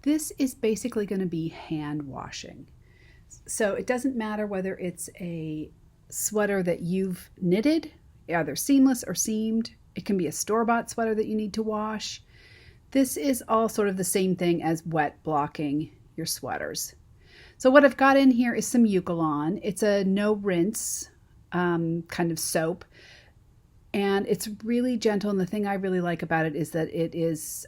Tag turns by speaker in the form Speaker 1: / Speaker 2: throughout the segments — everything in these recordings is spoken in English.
Speaker 1: This is basically going to be hand washing. So it doesn't matter whether it's a sweater that you've knitted, either seamless or seamed. It can be a store-bought sweater that you need to wash. This is all sort of the same thing as wet blocking your sweaters. So what I've got in here is some Eucalyptus. It's a no rinse kind of soap. And it's really gentle, and the thing I really like about it is that it is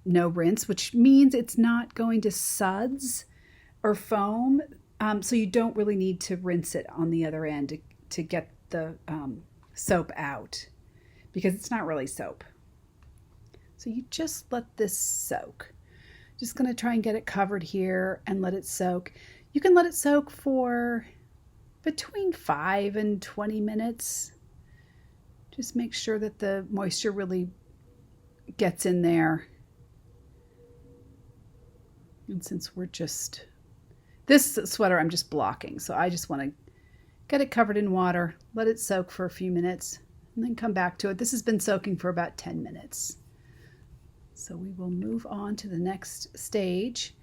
Speaker 1: no rinse, which means it's not going to suds or foam. So you don't really need to rinse it on the other end to get the soap out, because it's not really soap. So you just let this soak. Just going to try and get it covered here and let it soak. You can let it soak for between 5 and 20 minutes. Just make sure that the moisture really gets in there. And since we're just, this sweater I'm just blocking, so I just want to get it covered in water, let it soak for a few minutes, and then come back to it. This has been soaking for about 10 minutes. So we will move on to the next stage.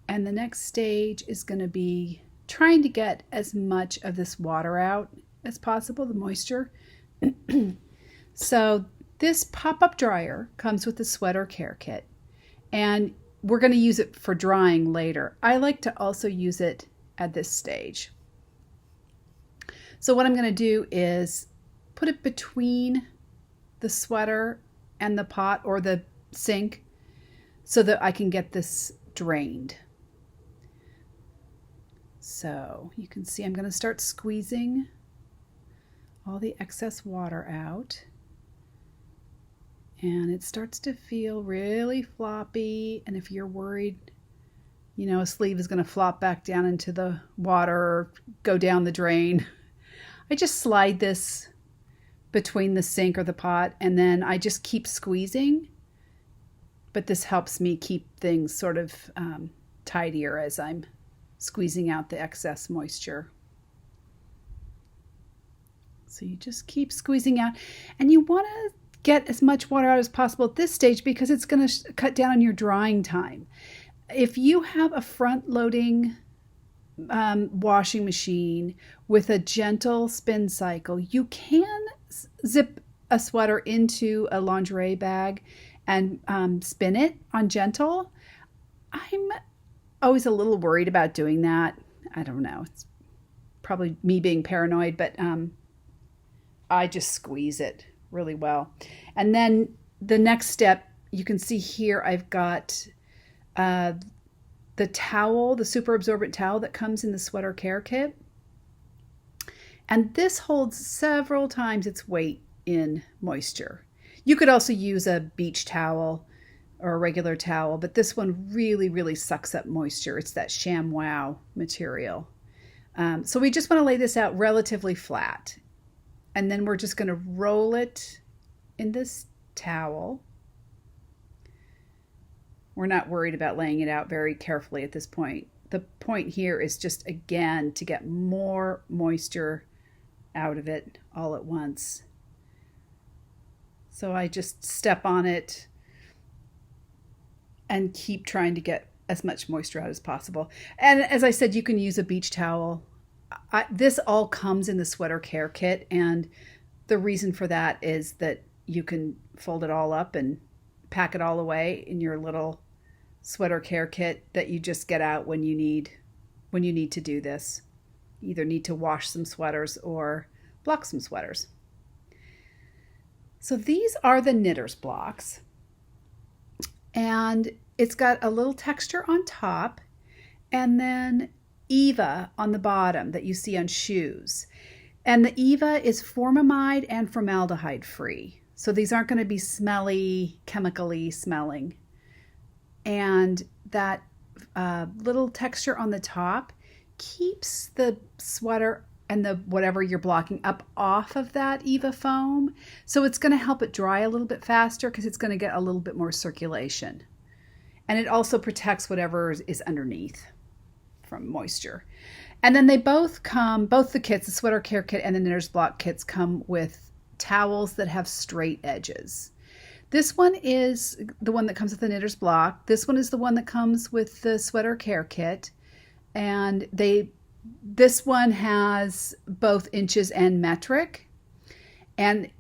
Speaker 1: And the next stage is going to be trying to get as much of this water out as possible, the moisture. So this pop-up dryer comes with the sweater care kit, and we're going to use it for drying later. I like to also use it at this stage. So what I'm going to do is put it between the sweater and the pot or the sink so that I can get this drained. So you can see I'm going to start squeezing all the excess water out, and it starts to feel really floppy. And if you're worried, you know, a sleeve is going to flop back down into the water or go down the drain, I just slide this between the sink or the pot, and then I just keep squeezing. But this helps me keep things sort of tidier as I'm squeezing out the excess moisture. So you just keep squeezing out, and you want to get as much water out as possible at this stage because it's going to cut down on your drying time. If you have a front-loading washing machine with a gentle spin cycle, you can zip a sweater into a lingerie bag and spin it on gentle. I'm always a little worried about doing that. I don't know. It's probably me being paranoid, but I just squeeze it really well. And then the next step, you can see here I've got the towel, the super absorbent towel that comes in the sweater care kit. And this holds several times its weight in moisture. You could also use a beach towel or a regular towel, but this one really, really sucks up moisture. It's that ShamWow material. So we just want to lay this out relatively flat. And then we're just going to roll it in this towel. We're not worried about laying it out very carefully at this point. The point here is just, again, to get more moisture out of it all at once. So I just step on it and keep trying to get as much moisture out as possible. And as I said, you can use a beach towel. This all comes in the sweater care kit, and the reason for that is that you can fold it all up and pack it all away in your little sweater care kit that you just get out when you need to do this. You either need to wash some sweaters or block some sweaters. So these are the Knitter's blocks, and it's got a little texture on top and then Eva on the bottom that you see on shoes. And the Eva is formamide and formaldehyde free. So these aren't going to be smelly, chemically smelling. And that little texture on the top keeps the sweater and the whatever you're blocking up off of that Eva foam. So it's going to help it dry a little bit faster because it's going to get a little bit more circulation. And it also protects whatever is underneath from moisture. And then they both come, both the kits, the sweater care kit and the Knitter's block kits, come with towels that have straight edges. This one is the one that comes with the Knitter's Block. This one is the one that comes with the Sweater Care Kit. And this one has both inches and metric. And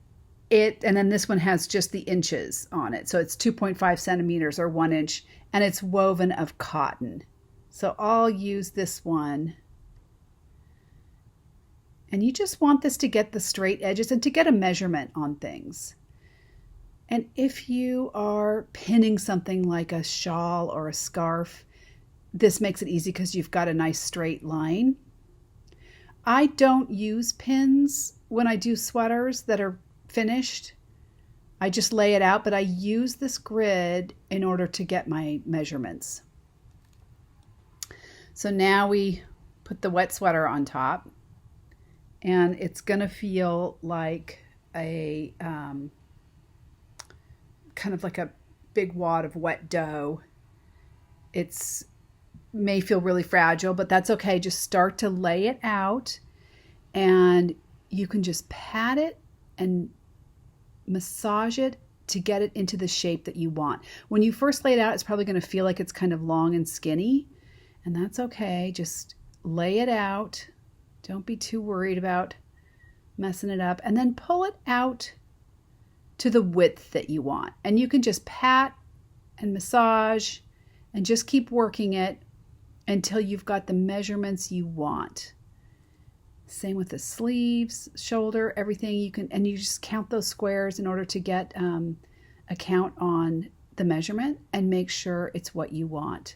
Speaker 1: then this one has just the inches on it. So it's 2.5 centimeters or 1 inch, and it's woven of cotton. So I'll use this one. And you just want this to get the straight edges and to get a measurement on things. And if you are pinning something like a shawl or a scarf, this makes it easy because you've got a nice straight line. I don't use pins when I do sweaters that are finished. I just lay it out, but I use this grid in order to get my measurements. So now we put the wet sweater on top, and it's gonna feel like a kind of like a big wad of wet dough. It's may feel really fragile, but that's okay. Just start to lay it out, and you can just pat it and massage it to get it into the shape that you want. When you first lay it out, it's probably going to feel like it's kind of long and skinny, and that's okay. Just lay it out. Don't be too worried about messing it up, and then pull it out to the width that you want. And you can just pat and massage and just keep working it until you've got the measurements you want. Same with the sleeves, shoulder, everything. You can, and you just count those squares in order to get a count on the measurement and make sure it's what you want.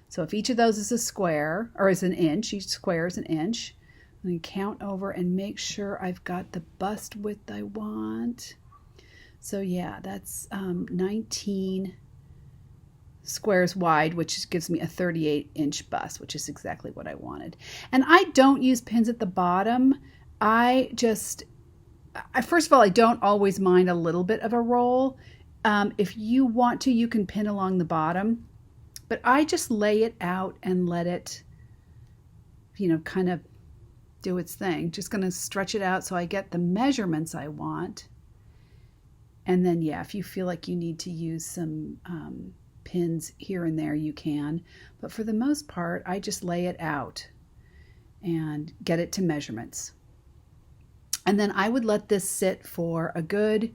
Speaker 1: So if each of those is a square or is an inch, each square is an inch, I'm going to count over and make sure I've got the bust width I want. So yeah, that's 19 squares wide, which gives me a 38-inch bust, which is exactly what I wanted. And I don't use pins at the bottom. First of all, I don't always mind a little bit of a roll. If you want to, you can pin along the bottom, but I just lay it out and let it, kind of do its thing. Just going to stretch it out so I get the measurements I want. And then, yeah, if you feel like you need to use some pins here and there, you can. But for the most part, I just lay it out and get it to measurements. And then I would let this sit for a good,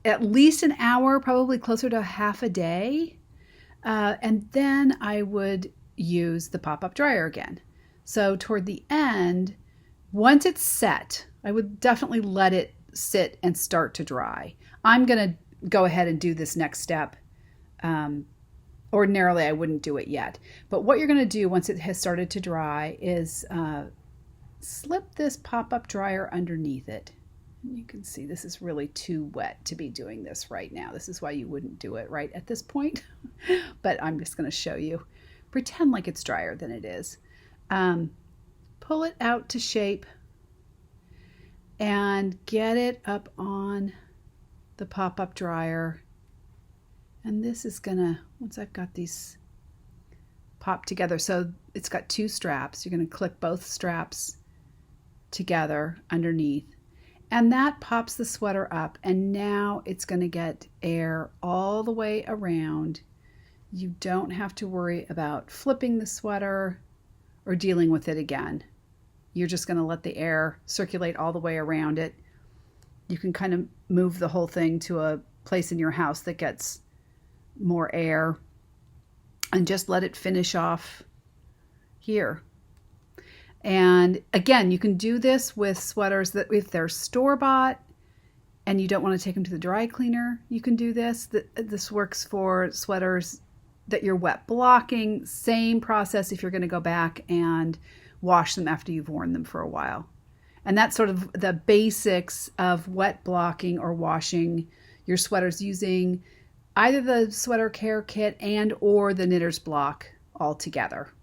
Speaker 1: at least an hour, probably closer to half a day. And then I would use the pop-up dryer again. So toward the end, once it's set, I would definitely let it sit and start to dry. I'm going to go ahead and do this next step. Ordinarily, I wouldn't do it yet. But what you're going to do once it has started to dry is slip this pop-up dryer underneath it. You can see this is really too wet to be doing this right now. This is why you wouldn't do it right at this point. But I'm just going to show you. Pretend like it's drier than it is. Pull it out to shape and get it up on the pop-up dryer. And this is gonna, once I've got these popped together, so it's got two straps, you're gonna click both straps together underneath, and that pops the sweater up, and now it's gonna get air all the way around. You don't have to worry about flipping the sweater or dealing with it again. You're just gonna let the air circulate all the way around it. You can kind of move the whole thing to a place in your house that gets more air and just let it finish off here. And again, you can do this with sweaters that if they're store-bought and you don't want to take them to the dry cleaner, you can do this. This works for sweaters that you're wet blocking. Same process if you're going to go back and wash them after you've worn them for a while. And that's sort of the basics of wet blocking or washing your sweaters using either the Sweater Care Kit and or the Knitter's Block all together.